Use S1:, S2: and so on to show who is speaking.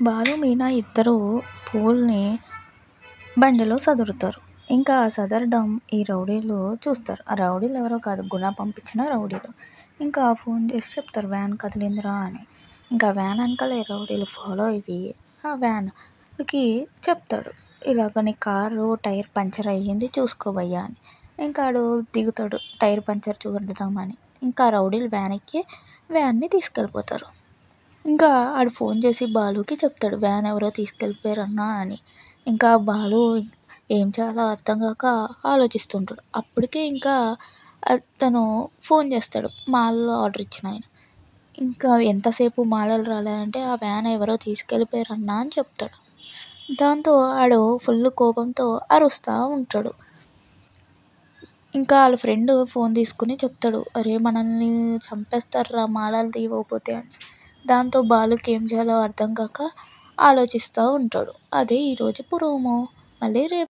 S1: బాలు, మీనా ఇద్దరూ పువ్వుల్ని బండిలో సదురుతారు. ఇంకా ఆ సదరడం ఈ రౌడీలు చూస్తారు. ఆ రౌడీలు ఎవరో కాదు, గుణ పంపించిన రౌడీలు. ఇంకా ఫోన్ చేసి చెప్తారు వ్యాన్ కదిలిందిరా అని. ఇంకా వ్యాన్ వెనకాల ఈ రౌడీలు ఫాలో అయ్యి ఆ వ్యాన్కి చెప్తాడు, ఇలాగ నీ కారు టైర్ పంచర్ అయ్యింది చూసుకో భయ్యా అని. ఇంకా ఆడు దిగుతాడు టైర్ పంచర్ చూద్దామని. ఇంకా రౌడీలు వ్యాన్ ఎక్కి వ్యాన్ని తీసుకెళ్ళిపోతారు. ఇంకా ఆడు ఫోన్ చేసి బాలుకి చెప్తాడు వ్యాన్ ఎవరో తీసుకెళ్ళిపోయారన్నా అని. ఇంకా బాలు ఏం చేయాలో అర్థం కాక ఆలోచిస్తుంటాడు. అప్పటికే ఇంకా తను ఫోన్ చేస్తాడు మాల్లో ఆర్డర్ ఇచ్చిన ఆయన. ఇంకా ఎంతసేపు మాలలు రాలేదంటే ఆ వ్యాన్ ఎవరో తీసుకెళ్ళిపోయారన్నా అని చెప్తాడు. దాంతో ఆడు ఫుల్ కోపంతో అరుస్తూ ఉంటాడు. ఇంకా వాళ్ళ ఫ్రెండ్ ఫోన్ తీసుకుని చెప్తాడు, అరే మనల్ని చంపేస్తారురా మాలలు తీయకపోతే అని. దాంతో బాలుకి ఏం చేయాలో అర్థం కాక ఆలోచిస్తూ ఉంటాడు. అదే ఈరోజు ప్రోమో. మళ్ళీ రేపు